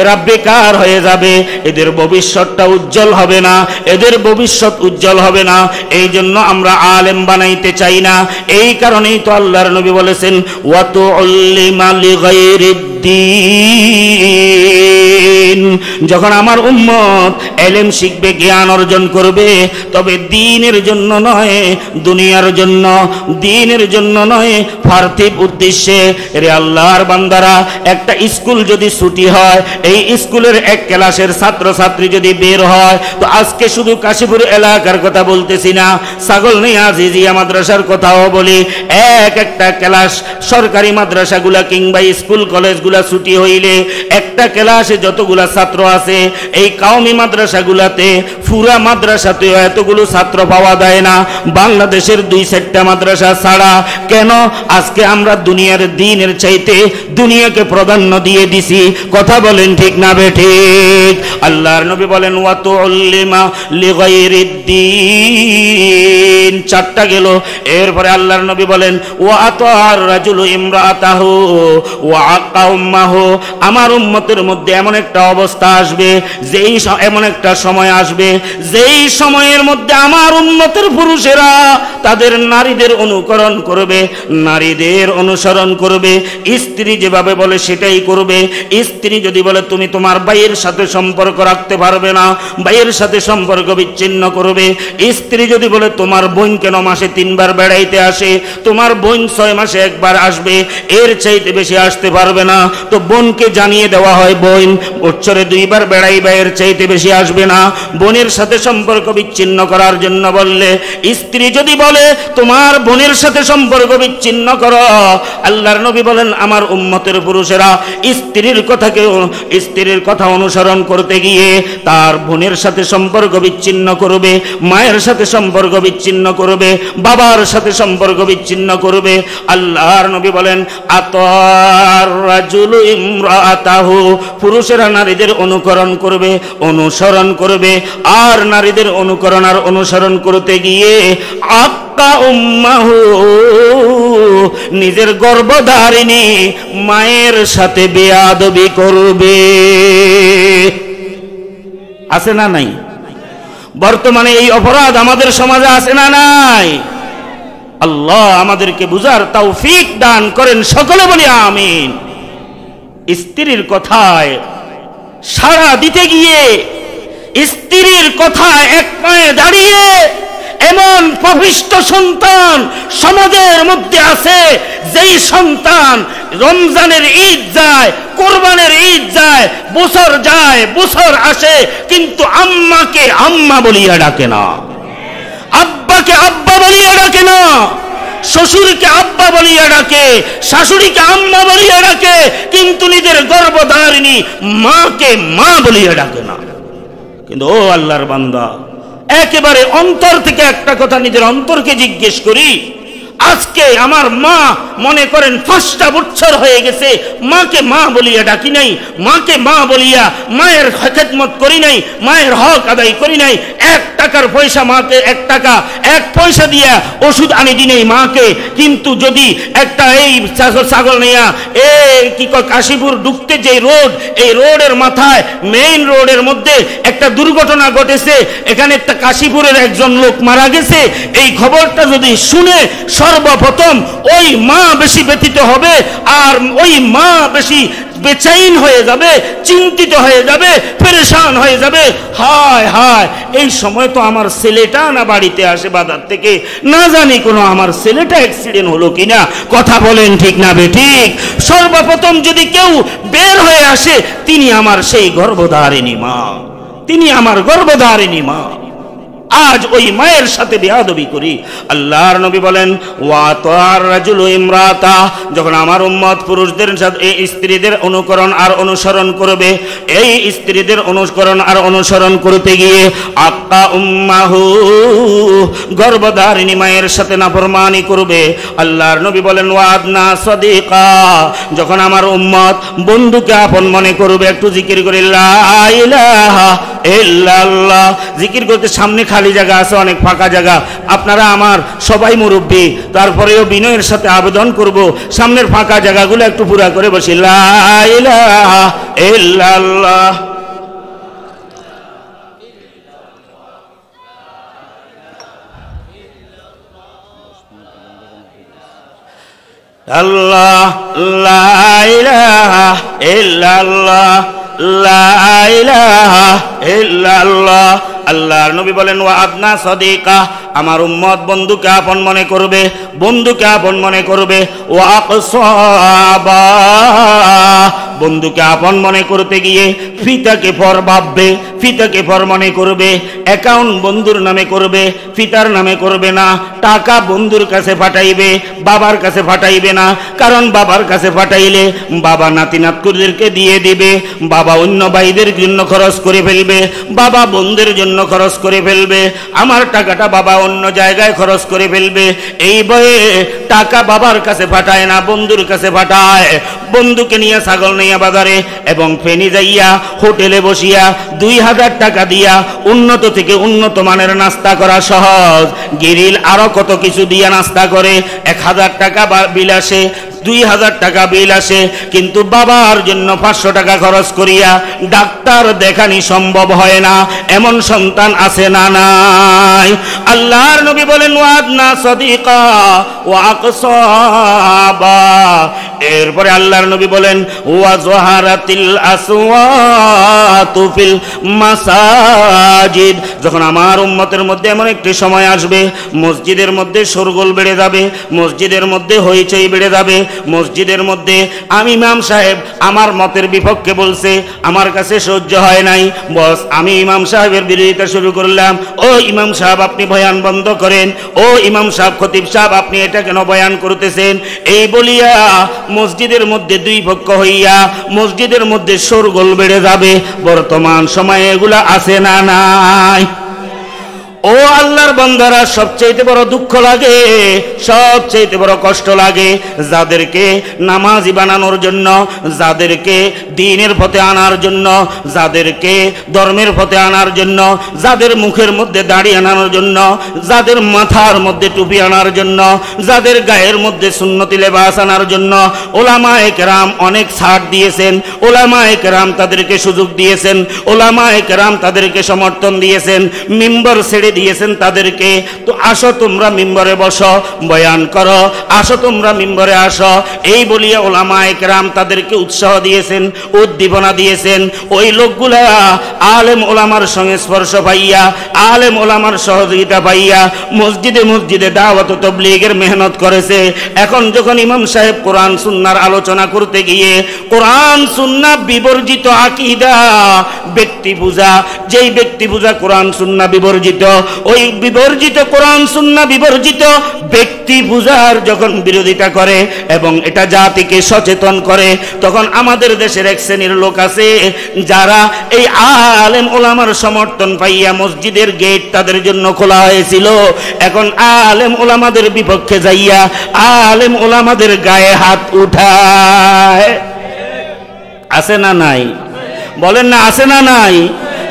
এরা বেকার হয়ে যাবে, এদের ভবিষ্যৎটা উজ্জ্বল হবে না, এদের ভবিষ্যৎ উজ্জ্বল হবে না। এই জন্য আমরা আলেম বানাইতে চাই না। এই কারণেই তো আল্লাহর নবী বলেছেন, ওয়াতুল্লিমা লিগাইরিদ্দিন, যখন আমার উম্মত ইলম শিখবে, জ্ঞান অর্জন করবে, তবে দ্বীনের জন্য নয়, দুনিয়ার জন্য, দ্বীনের জন্য নয়, পার্থিব উদ্দেশ্যে। রে আল্লাহর বান্দারা, একটা স্কুল যদি ছুটি হয়, এই স্কুলের 1 ক্লাসের ছাত্রছাত্রী যদি বের হয়, তো আজকে শুধু কাশীপুর এলাকার কথা বলতেছি না, ছাগলনাইয়া জিজিয়া মাদ্রাসার কথাও বলি। একটা ক্লাস সরকারি মাদ্রাসাগুলা কিংবা স্কুল কলেজগুলা ছুটি হইলে একটা ক্লাসে যতগুলা ছাত্র আছে, এই কওমি মাদ্রাসাগুলাতে পুরা মাদ্রাসাতেও এতগুলো ছাত্র পাওয়া যায় না, বাংলাদেশের 2-4টা মাদ্রাসা ছাড়া। কেন? আজকে আমরা দুনিয়ার দ্বীনের চাইতে দুনিয়াকে প্রাধান্য দিয়ে দিছি। কথা বলেন ঠিক না বেঠিক? আল্লাহর নবী বলেন, ওয়াতুল্লিমা লিগাইরিদ্দিন, 4টা গেল। এরপরে আল্লাহর নবী বলেন, ওয়াতার রাজুলু ইমরাতাহু ওয়া আক্কা উম্মাহু, আমার উম্মতের মধ্যে এমন একটা অবস্থা আসবে, এমন একটা সময় আসবে, যেই সময়ের মধ্যে আমার উম্মতের পুরুষেরা তাদের নারীদের অনুকরণ করবে, নারীদের অনুসরণ করবে। স্ত্রী যেভাবে বলে সেটাই করবে। স্ত্রী যদি বলে তুমি তোমার ভাইয়ের সাথে সম্পর্ক রাখতে পারবে না, ভাইয়ের সাথে সম্পর্ক বিচ্ছিন্ন করবে। স্ত্রী যদি বলে তোমার বোন কেন মাসে 3 বার বেড়াইতে আসে, তোমার বোন 6 মাসে 1 বার আসবে, এর চাইতে বেশি আসতে পারবে না, তো বোনকে জানিয়ে দেওয়া হয় বোন বছরে 2 বার বেড়াইবা, এর চাইতে বেশি আসবে না। বোনের সাথে সম্পর্ক বিচ্ছিন্ন করার জন্য বললে, স্ত্রী যদি বলে তোমার বোনের সাথে সম্পর্ক বিচ্ছিন্ন করো, আল্লাহর নবী বলেন আমার উম্মতের পুরুষেরা স্ত্রীর কথা অনুসরণ করতে গিয়ে তার বোনের সাথে সম্পর্ক বিচ্ছিন্ন করবে, মায়ের সাথে সম্পর্ক বিচ্ছিন্ন করবে, বাবার সাথে সম্পর্ক বিচ্ছিন্ন করবে। আল্লাহর নবী বলেন, আতার রাজুলু ইমরাতাহু, পুরুষেরা নারীদের অনুকরণ করবে, অনুসরণ করবে, আর নারীদের অনুকরণ আর অনুসরণ করতে গিয়ে আক্কা উম্মাহু, নিজের গর্ভধারিণী মায়ের সাথে বেয়াদবি করবে। আছে না নাই? বর্তমানে এই অপরাধ আমাদের সমাজে আছে না নাই? আল্লাহ আমাদেরকে বুঝার তৌফিক দান করেন, সকলে বলি আমিন। স্ত্রীর কথায় সাড়া দিতে গিয়ে, স্ত্রীর কথায় এক পায়ে দাঁড়িয়ে এমন পবিত্র সন্তান সমাজের মধ্যে আছে, যেই সন্তান রমজানের ঈদ যায়, কোরবানের ঈদ যায়, বছর আসে, কিন্তু আম্মাকে আম্মা বলিয়া ডাকে না, আব্বাকে আব্বা বলিয়া ডাকে না, শ্বশুরকে আব্বা বলিয়া ডাকে, শাশুড়িকে আম্মা বলিয়া ডাকে, কিন্তু নিজের গর্ভধারিণী মাকে মা বলিয়া ডাকে না। কিন্তু ও আল্লাহর বান্দা, একেবারে অন্তর থেকে একটা কথা নিজের অন্তরকে জিজ্ঞেস করি, আজকে আমার মা মনে করেন 5টা বছর হয়ে গেছে, মাকে মা বলিয়া ডাকি নাই, মাকে মা বলিয়া মায়ের খেদমত করি নাই, মায়ের হক আদায় করি নাই। 1 টাকার পয়সা মাকে 1 টাকা 1 পয়সা দিয়া ওষুধ আনি দি নাই মাকে। কিন্তু যদি একটা এই ছাগলনাইয়া কি কয় কাশীপুর ঢুকতে যে রোড, এই রোডের মাথায় মেইন রোডের মধ্যে একটা দুর্ঘটনা ঘটেছে, এখানে একটা কাশীপুরের একজন লোক মারা গেছে, এই খবরটা যদি শুনে সর্বপ্রথম ওই মা বেশি ব্যথিত হবে, আর ওই মা বেশি বেচাইন হয়ে যাবে, চিন্তিত হয়ে যাবে, পেরেশান হয়ে যাবে। হায় হায়, এই সময় তো আমার ছেলেটা না বাড়িতে আসে বাজার থেকে, না জানি কোনো আমার ছেলেটা অ্যাক্সিডেন্ট হলো কিনা। কথা বলেন ঠিক না বেঠিক? সর্বপ্রথম যদি কেউ বের হয়ে আসে, তিনি আমার সেই গর্ভধারিণী মা, তিনি আমার গর্ভধারিণী মা। আজ ওই মায়ের সাথে বেয়াদবি করি। আল্লাহর নবী বলেন, ওয়া তার রাজুলু ইমরাতা, যখন আমার উম্মত পুরুষদের সাথে এই স্ত্রীদের অনুকরণ আর অনুসরণ করবে, এই স্ত্রীদের অনুকরণ আর অনুসরণ করতে গিয়ে আক্কা উম্মাহু, গর্ভধারিণী মায়ের সাথে নাফরমানি করবে। আল্লাহর নবী বলেন, ওয়াদনা সাদিকা, যখন আমার উম্মত বন্ধুকে আপন মনে করবে। একটু জিকির করে লা ইলাহা ইল্লাল্লাহ। জিকির করতে সামনে খালি জায়গা আছে, অনেক ফাঁকা জায়গা। আপনারা আমার সবাই মুরব্বী, তারপরেও বিনয়ের সাথে আবেদন করব, সামনের ফাঁকা জায়গাগুলো একটু পুরা করে বসি। লা ইলাহা ইল্লাল্লাহ। আল্লাহ, লা ইলাহা ইল্লাল্লাহ, লা ইলাহা ইল্লাল্লাহ। আল্লাহর নবী বলেন, ওয়া আদনা সাদিকা, আমার উম্মত বন্ধুকে আপন মনে করবে, বন্ধুকে আপন মনে করবে। ওয়া আকসাবা, বন্ধুকে আপন মনে করতে গিয়ে ফিতাকে পর ভাববে, ফিতাকে পর মনে করবে। অ্যাকাউন্ট বন্ধুর নামে করবে, ফিতার নামে করবে না। টাকা বন্ধুর কাছে পাঠাইবে, বাবার কাছে পাঠাইবে না। কারণ বাবার কাছে পাঠাইলে বাবা নাতি নাতকুদেরকে দিয়ে দিবে, বাবা অন্য ভাইদের জন্য খরচ করে ফেলবে, বাবা বন্ধুদের জন্য খরচ করে ফেলবে, আমার টাকাটা বাবা অন্য জায়গায় খরচ করে ফেলবে। এই ভয়ে টাকা বাবার কাছে পাঠায় না, বন্ধুর কাছে পাঠায়। বন্ধুকে নিয়ে ছাগল নিয়ে বাজারে এবং ফেনি যাইয়া হোটেলে বসিয়া 2000 টাকা দিয়া উন্নত থেকে উন্নত মানের নাস্তা করা সহজ। গিরিল আরো কত কিছু দিয়া নাস্তা করে, 1000 টাকা বিল আসে, 2000 টাকা বিল আসে, কিন্তু বাবার জন্য 500 টাকা খরচ করিয়া ডাক্তার দেখানি সম্ভব হয় না। এমন সন্তান আছে না নাই? আল্লাহর নবী বলেন, ওয়াদনা সাদিকা ওয়া আকসাবা। এরপরে আল্লাহর নবী বলেন, ওয়া যাহারাতিল আসওয়াতু ফিল মাসাজিদ, যখন আমার উম্মতের মধ্যে এমন একটি সময় আসবে, মসজিদের মধ্যে শোরগোল বেড়ে যাবে, মসজিদের মধ্যে হইচই বেড়ে যাবে, মসজিদের মধ্যে আমি ইমাম সাহেব আমার মতের বিপক্ষে বলছে, আমার কাছে সহ্য হয় নাই, বস আমি ইমাম সাহেবের বিরোধিতা শুরু করলাম। ও ইমাম সাহেব আপনি বয়ান বন্ধ করেন, ও ইমাম সাহেব খতিব সাহেব আপনি এটা কেন বয়ান করতেছেন? এই বলিয়া মসজিদের মধ্যে দুই পক্ষ হইয়া মসজিদের মধ্যে শোরগোল বেড়ে যাবে। বর্তমান সময়ে এগুলা আছে না নাই? ও আল্লাহর বান্দারা, সবচেয়ে বড় দুঃখ লাগে, সবচেয়ে বড় কষ্ট লাগে যাদেরকে নামাজি বানানোর জন্য, যাদেরকে দ্বীনের পথে আনার জন্য, যাদেরকে ধর্মের পথে আনার জন্য, যাদের মুখের মধ্যে দাড়ি আনার জন্য, যাদের মাথার মধ্যে টুপি আনার জন্য, যাদের গায়ের মধ্যে সুন্নতি লেবাস আনার জন্য ওলামায়ে কেরাম অনেক ছাড় দিয়েছেন, ওলামায়ে কেরাম তাদেরকে সুযোগ দিয়েছেন, ওলামায়ে কেরাম তাদেরকে সমর্থন দিয়েছেন, মিম্বর ছেড়ে দিয়েছেন তাদেরকে। তো আসো তোমরা মিম্বরে বসো, বয়ান করো, আসো তোমরা মিম্বরে আসো, এই বলিয়া ওলামায়ে কেরাম তাদেরকে উৎসাহ দিয়েছেন, উদ্দীপনা দিয়েছেন। ওই লোকগুলা আলেম ওলামার সঙ্গে স্পর্শ পাইয়া, আলেম ওলামার সহযোগিতা পাইয়া মসজিদে মসজিদে দাওয়াত ও তাবলীগের মেহনত করেছে। এখন যখন ইমাম সাহেব কোরআন সুন্নাহর আলোচনা করতে গিয়ে কোরআন সুন্নাহ বিবর্জিত আকীদা, ব্যক্তি পূজা, যেই ব্যক্তি পূজা কোরআন সুন্নাহ বিবর্জিত, ওই বিবর্জিত কোরআন সুন্নাহ বিবর্জিত ব্যক্তি পূজার যখন বিরোধিতা করে এবং এটা জাতিকে সচেতন করে, তখন আমাদের দেশের এক শ্রেণীর লোক আছে যারা এই আলেম ওলামার সমর্থন পাইয়া মসজিদের গেট তাদের জন্য খোলা হয়েছিল, এখন আলেম ওলামাদের বিপক্ষে যাইয়া আলেম ওলামাদের গায়ে হাত উঠায়। আছে না নাই? বলেন না আছে না নাই?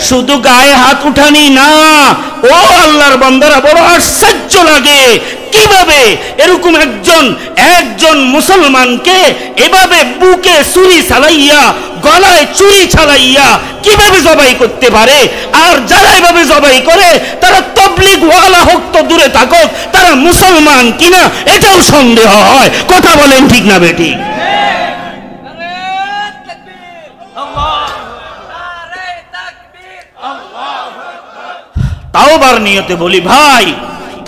শুধু গায়ে হাত উঠানি না, ও আল্লাহর বান্দারা, বড় আশ্চর্য লাগে কিভাবে এরকম একজন মুসলমানকে এভাবে বুকে ছুরি চালাইয়া, গলায় ছুরি চালাইয়া কিভাবে জবাই করতে পারে। আর যারা এভাবে জবাই করে তারা তাবলীগ ওয়ালা হোক তো দূরে থাকুক, তারা মুসলমান কিনা এটাও সন্দেহ হয়। কথা বলেন ঠিক না বেটি? তাও তাওবার নিয়তে বলি, ভাই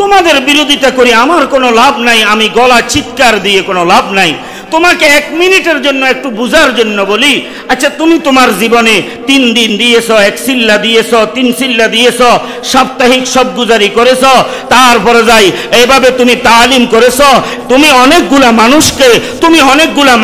তোমাদের বিরোধিতা করি আমার কোনো লাভ নাই, আমি গলা চিৎকার দিয়ে কোনো লাভ নাই। তোমাকে 1 মিনিটের জন্য একটু বুঝার জন্য বলি, আচ্ছা তুমি তোমার জীবনে 3 দিন দিয়েছো, 1 সিল্লা দিয়েছো, 3 সিল্লা দিয়েছো, সাপ্তাহিক সব গুজারি করেছো, তারপরে যাই এইভাবে তুমি তালিম করেছো, তুমি অনেকগুলা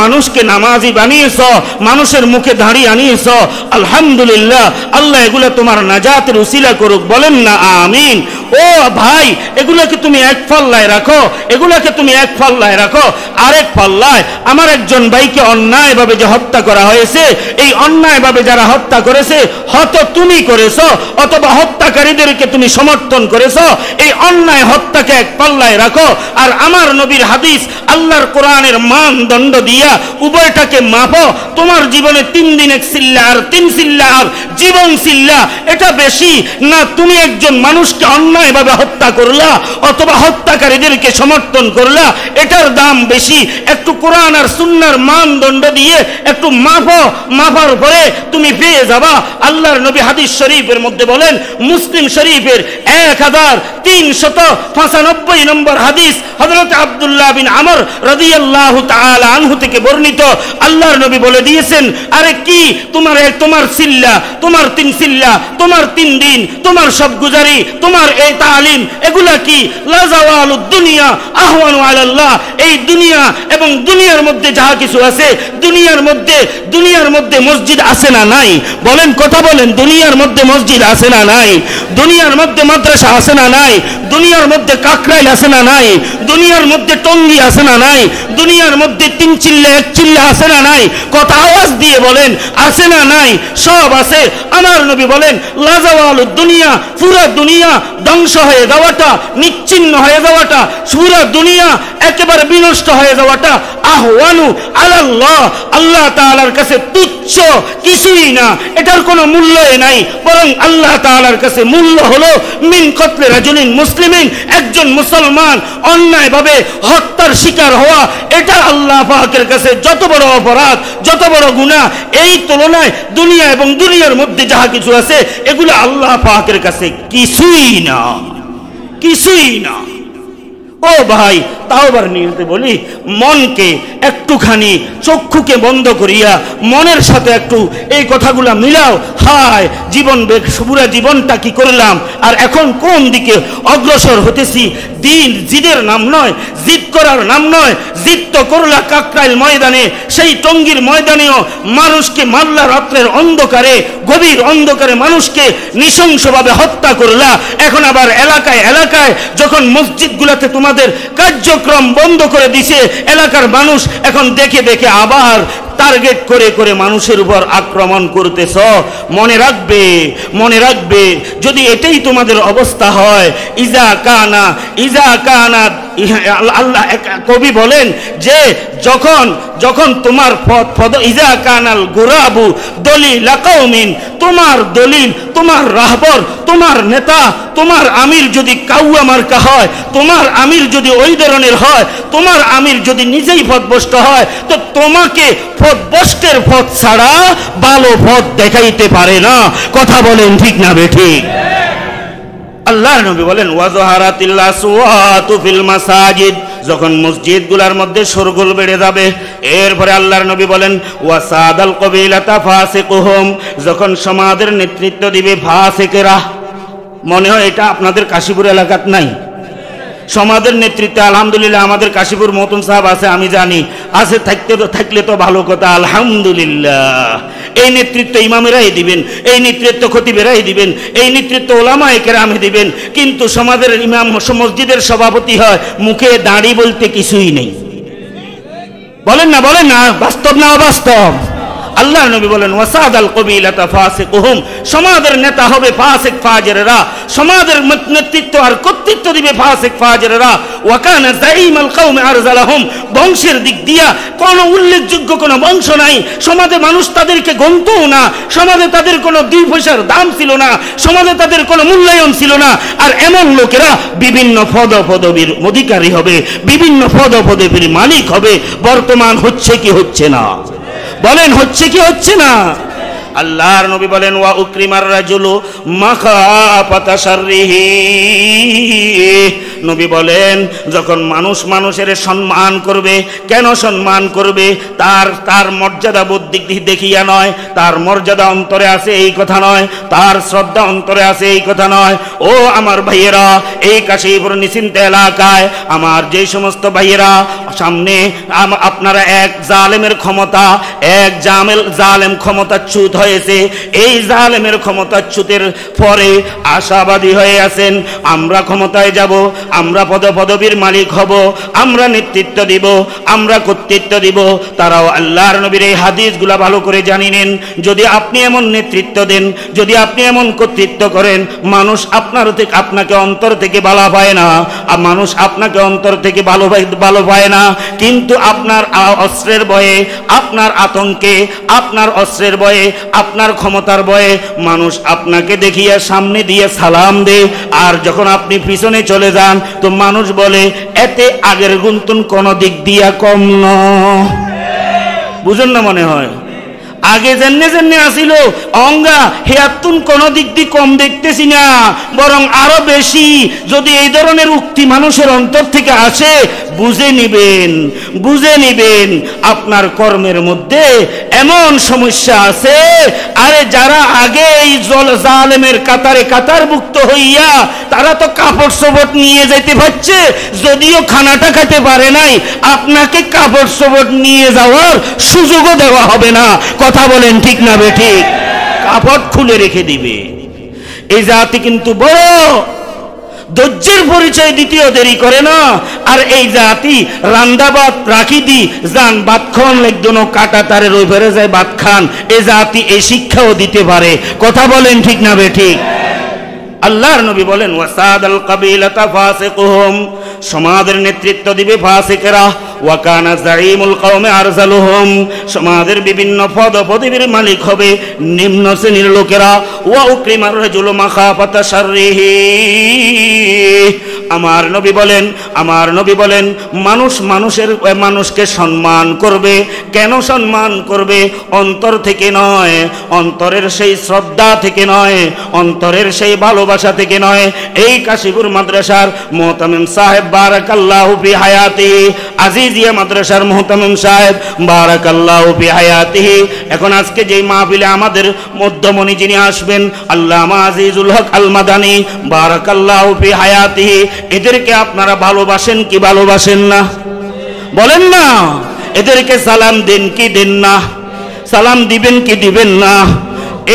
মানুষকে নামাজি বানিয়েছো, মানুষের মুখে দাঁড়ি আনিয়েছো, আলহামদুলিল্লাহ, আল্লাহ এগুলা তোমার নাজাতের উসিলা করুক, বলেন না আমিন। ও ভাই, এগুলাকে তুমি এক পাল্লায় রাখো, এগুলাকে তুমি এক পাল্লায় রাখো। আরেক পাল্লায় আমার একজন ভাইকে অন্যায়ভাবে যে হত্যা করা হয়েছে, এই অন্যায়ভাবে যারা হত্যা করেছে, হয়তো তুমি করেছো অথবা হত্যাকারীদেরকে তুমি সমর্থন করেছো, এই অন্যায় হত্যাকে এক পাল্লায় রাখো। আর আমার নবীর হাদিস, আল্লাহর কোরআনের মানদণ্ড দিয়া উভয়টাকে মাপো। তোমার জীবনে 3 দিন 1 সিল্লা আর 3 সিল্লা আর জীবন সিল্লা, এটা বেশি না তুমি একজন মানুষকে অন্যায়ভাবে হত্যা করলা অথবা হত্যাকারীদেরকে সমর্থন করলা, এটার দাম বেশি। একটু কোরআন আর সুন্নাহর মানদণ্ড দিয়ে একটু মাপো, মাপার পরে তুমি পেয়ে যাবা। আল্লাহর নবী হাদিস শরীফের মধ্যে বলেন, মুসলিম শরীফের 1395 নম্বর হাদিস, হযরত আব্দুল্লাহ বিন আমর রাদিয়াল্লাহু তাআলা আনহু থেকে বর্ণিত, আল্লাহর নবী বলে দিয়েছেন, আরে কি তোমার সিল্লা, তোমার 3 সিল্লা, তোমার 3 দিন, তোমার সব গুজারি, তোমার এই তালিম, এগুলা কি? লা জাওয়ালুদ দুনিয়া আহওয়ানু আলাল্লাহ। এই দুনিয়া এবং দুনিয়ার মধ্যে যাহা কিছু আছে, দুনিয়ার মধ্যে মসজিদ আছে না নাই? বলেন, কথা বলেন, দুনিয়ার মধ্যে মসজিদ আছে না নাই? দুনিয়ার মধ্যে মাদ্রাসা আছে না নাই? দুনিয়ার মধ্যে কাকরাইল আছে না নাই? দুনিয়ার মধ্যে টঙ্গী আছে না নাই? দুনিয়ার মধ্যে 3 চিল্লা 1 চিল্লা আছে না নাই? কথা আওয়াজ দিয়ে বলেন, আছে না নাই? সব আছে। আমার নবী বলেন, লা জাওয়ালুদ দুনিয়া, পুরো দুনিয়া ধ্বংস হয়ে যাওয়াটা, নিচ্ছিন্ন হয়ে যাওয়াটা, পুরো দুনিয়া একেবারে বিনষ্ট হয়ে যাওয়াটা আহওয়ানু আলাল্লাহ, আল্লাহ তাআলার কাছে তুচ্ছ কিছুই না, এটার কোনো মূল্যই নাই। বরং আল্লাহ তাআলার কাছে মূল্য হলো মিন কতলে রাজুলিন মুসলিমিন, একজন মুসলমান অন্যায়ভাবে হত্যার শিকার হওয়া, এটা আল্লাহ পাকের কাছে যত বড় অপরাধ, যত বড় গুনাহ, এই তুলনায় দুনিয়া এবং দুনিয়ার মধ্যে যাহা কিছু আছে, এগুলো আল্লাহ পাকের কাছে কিছুই না, কিছুই না। ও ভাই, তাওবার নিয়তে বলি, মনকে একটুখানি, চক্ষুকে বন্ধ করিয়া মনের সাথে একটু এই কথাগুলা মিলাও। হায় পুরা জীবনটা কি করলাম, আর এখন কোন দিকে অগ্রসর হতেছি। দিন জিদের নাম নয়, জিদ করার নাম নয়। জিদ তো করলা কাকরাইল ময়দানে, সেই টঙ্গীর ময়দানেও মানুষকে মারলা, রাত্রের অন্ধকারে, গভীর অন্ধকারে মানুষকে নৃশংসভাবে হত্যা করলা। এখন আবার এলাকায় এলাকায় যখন মসজিদগুলোতে তোমাদের কার্যক্রম বন্ধ করে দিছে, এলাকার মানুষ এখন দেখে দেখে আবার টার্গেট করে করে মানুষের উপর আক্রমণ করতেছ। মনে রাখবে, যদি এটাই তোমাদের অবস্থা হয়, ইজা কানা আল্লাহ কবি বলেন যে যখন তোমার ইজা কানাল গুরাবু দলিল কওমিন, তোমার দলিল, তোমার রাহবর, তোমার নেতা, তোমার আমির যদি কাউয়া মার্কা হয়, তোমার আমির যদি ওই ধরনের হয়, তোমার আমির যদি নিজেই পথভ্রষ্ট হয়, তো তোমাকে পথভ্রষ্টের পথ ছাড়া ভালো পথ দেখাইতে পারে না। কথা বলেন, ঠিক না বেঠিক? আল্লাহর নবী বলেন, ওয়াজহারাতিল আসওয়াতু ফিল মাসাজিদ, যখন মসজিদগুলোর মধ্যে শোরগোল বেড়ে যাবে, এরপরে আল্লাহর নবী বলেন, ওয়াসাদাল কবিলাতা ফাসিকুহুম, যখন সমাজের নেতৃত্ব দিবে ফাসিকেরা। মনে হয় এটা আপনাদের কাশীপুর এলাকাত নাই। সমাজের নেতৃত্বে আলহামদুলিল্লাহ আমাদের কাশীপুর মতন সাহেব আছে, আমি জানি আছে, থাকলে তো ভালো কথা, আলহামদুলিল্লাহ। এই নেতৃত্ব ইমামেরাই দিবেন, এই নেতৃত্ব খতিবেরাই দিবেন, এই নেতৃত্ব ওলামায়ে কেরামে দিবেন। কিন্তু সমাজের ইমাম, মসজিদের সভাপতি হয়, মুখে দাড়ি বলতে কিছুই নেই। বলেন না, বাস্তব না অবাস্তব? আল্লাহ নবী বলেন, ওয়াসাদাল কবিলাতা ফাসিকুহুম, সমাজের নেতা হবে ফাসিক ফাজিররা, সমাজের নেতৃত্ব আর কর্তৃত্ব দিবে ফাসিক ফাজিররা। ওয়া কানা যাইমাল কওমি আরজালাহুম, বংশের দিক দিয়া কোনো উল্লেখযোগ্য কোনো বংশ নাই, সমাজে মানুষ তাদেরকে গণতও না, সমাজে তাদের কোনো 2 পয়সার দাম ছিল না, সমাজে তাদের কোনো মূল্যায়ন ছিল না। আর এমন লোকেরা বিভিন্ন পদপদবীর অধিকারী হবে, বিভিন্ন পদপদবীর মালিক হবে। বর্তমান হচ্ছে কি হচ্ছে না? বলেন, হচ্ছে কি হচ্ছে না? আল্লাহর নবী বলেন ওয়া উকরিমার রাজুলু মাখাফাতা শাররিহি, নবী বলেন যখন মানুষ মানুষের সম্মান করবে, কেন সম্মান করবে? তার মর্যাদা বুদ্ধি দেখিয়া নয়, তার মর্যাদা অন্তরে আছে এই কথা নয়, তার শ্রদ্ধা অন্তরে আছে এই কথা নয়। ও আমার ভাইয়েরা, এই কাশীপুর নিশ্চিন্ত এলাকায় আমার যে সমস্ত ভাইয়েরা সামনে আপনারা এক জালেমের ক্ষমতা, এক জালেম ক্ষমতাচ্যুত হয়েছে, এই জালেমের ক্ষমতাচ্যুতের পরে আশাবাদী হয়ে আছেন আমরা ক্ষমতায় যাব, আমরা পদপদবীর মালিক হব, আমরা নেতৃত্ব দিব, আমরা কর্তৃত্ব দিব। তারাও আল্লাহর নবীর এই হাদিসগুলা ভালো করে জানি নেন। যদি আপনি এমন নেতৃত্ব দেন, যদি আপনি এমন কর্তৃত্ব করেন, মানুষ আপনাকে অন্তর থেকে ভালো পায় না, আর মানুষ আপনাকে অন্তর থেকে ভালো পায় না, কিন্তু আপনার অস্ত্রের ভয়ে, আপনার আতঙ্কে, আপনার অস্ত্রের ভয়ে, আপনার ক্ষমতার ভয়ে মানুষ আপনাকে দেখিয়া সামনে দিয়ে সালাম দেয়, আর যখন আপনি পিছনে চলে যান তো মানুষ বলে এতে আগের গুনতুন কোন দিক দিয়া কম ন। বুঝেন না মনে হয়? আগে জেনে আসিল অঙ্গা হেয়াতুন কোন দিক দিয়ে কম দেখতেছি না, বরং আরো বেশি। যদি এই ধরনের উক্তি মানুষের অন্তর থেকে আসে, বুঝে নিবেন আপনার কর্মের মধ্যে এমন সমস্যা আছে। আরে যারা আগে এই জালেমের কাতারভুক্ত হইয়া তারা তো কাপড় চোপড় নিয়ে যেতে পারছে, যদিও খানাটা খেতে পারে নাই, আপনাকে কাপড় চোপড় নিয়ে যাওয়ার সুযোগও দেওয়া হবে না। কথা বলেন ঠিক না বেঠিক? কাপড় খুলে রেখে দিবে। এই জাতি কিন্তু বড় ধৈর্যের পরিচয় দ্বিতীয় দেরি করে না। আর এই জাতি রান্দাবাদ রাখি দি যান বাদ খান লেগদনো কাটা তারে রই বেড়ে যায় বাদ খান, এই জাতি এই শিক্ষাও দিতে পারে। কথা বলেন ঠিক না বেঠিক? আল্লাহর নবী বলেন ওয়াসাদাল কাবিলাতা ফাসিকুহুম, সমাজের নেতৃত্ব দিবে ফাসিকরা। ওয়া কানা যাইমুল কওমে আরজালুহুম, সমাজের বিভিন্ন পদপদবীর মালিক হবে নিম্ন শ্রেণীর লোকেরা। ওয়া উকরিমার রাজুলু মাখাফাতা শাররিহি, আমার নবী বলেন মানুষ মানুষকে সম্মান করবে। কেন সম্মান করবে? অন্তর থেকে নয়, অন্তরের সেই শ্রদ্ধা থেকে নয়, অন্তরের সেই ভালোবাসা থেকে নয়। এই কাশীপুর মাদ্রাসার মুহতামিম সাহেব বারাকাল্লাহু ফি হায়াতিহি, আজিজিয়া মাদ্রাসার মুহতামিম সাহেব বারাকাল্লাহু ফি হায়াতিহি, এখন আজকে যেই মাহফিলে আমাদের মধ্যমণি যিনি আসবেন আল্লামা আজিজুল হক আল মাদানী বারাকাল্লাহু ফি হায়াতিহি, এদেরকে আপনারা ভালোবাসেন কি ভালোবাসেন না? বলেন না। এদেরকে সালাম দেন কি দেন না? সালাম দিবেন কি দিবেন না?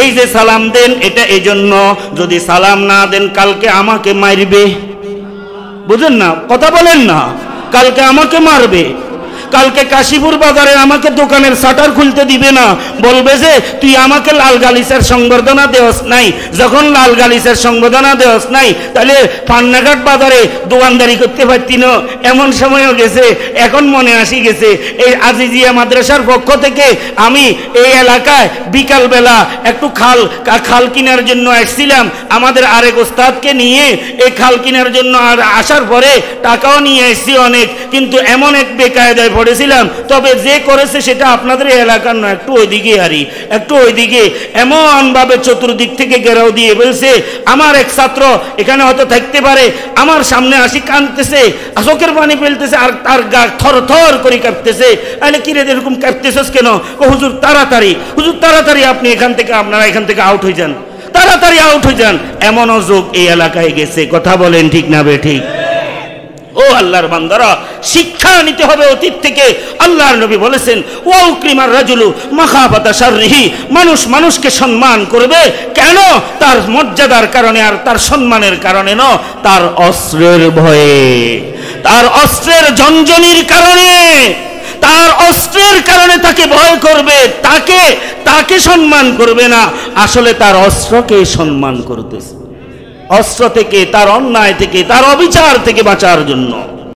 এই যে সালাম দেন এটা এজন্য, যদি সালাম না দেন কালকে আমাকে মারবে। বুঝেন না? কথা বলেন না। কালকে আমাকে মারবে, কালকে কাশীপুর বাজারে আমাকে দোকানের শাটার খুলতে দিবে না, বলবে যে তুই আমাকে লাল গালিচার সংবর্ধনা দেওয়াস নাই। যখন লাল গালিচার সংবর্ধনা দেওয়াস নাই তাহলে পান্নাঘাট বাজারে দোকানদারি করতে পারতি না। এমন সময়ও গেছে, এখন মনে আসি গেছে। এই আজিজিয়া মাদ্রাসার পক্ষ থেকে আমি এই এলাকায় বিকালবেলা একটু খাল কেনার জন্য আসছিলাম, আমাদের আরেক ওস্তাদকে নিয়ে এই খাল কেনার জন্য। আর আসার পরে টাকাও নিয়ে এসছি অনেক, কিন্তু এমন এক বেকায়দায় পড়েছিলাম। তবে যে করেছে সেটা আপনাদের এলাকার নয়, একটু ওইদিকে এমন ভাবে চতুর্দিক থেকে ঘেরাও দিয়ে বলছে আমার এক ছাত্র এখানে হয়তো থাকতে পারে, আমার সামনে আসি কাঁদতেছে, চোখের পানি ফেলতেছে, আর তার গা থর থর করে কাঁপতেছে। আরে কিরে এরকম কাঁপতেছিস কেন? হুজুর তাড়াতাড়ি আপনি আপনারা এখান থেকে আউট হয়ে যান, তাড়াতাড়ি আউট হয়ে যান। এমনও যুগ এই এলাকায় গেছে। কথা বলেন ঠিক না বেঠিক? ও আল্লাহর বান্দারা, শিক্ষা নিতে হবে অতীত থেকে। আল্লাহর নবী বলেছেন ওয়া উকরিমার রাজুলু মাখাফাতা শাররিহি, মানুষ মানুষকে সম্মান করবে। কেন? তার মর্যাদার কারণে আর তার সম্মানের কারণে নয়, তার অস্ত্রের ভয়ে, তার অস্ত্রের ঝনঝনির কারণে, তার অস্ত্রের কারণে তাকে ভয় করবে, তাকে সম্মান করবে না। আসলে তার অস্ত্রকে সম্মান করতেছে, অস্ত্র থেকে, তার অন্যায় থেকে, তার অবিচার থেকে বাঁচার জন্য।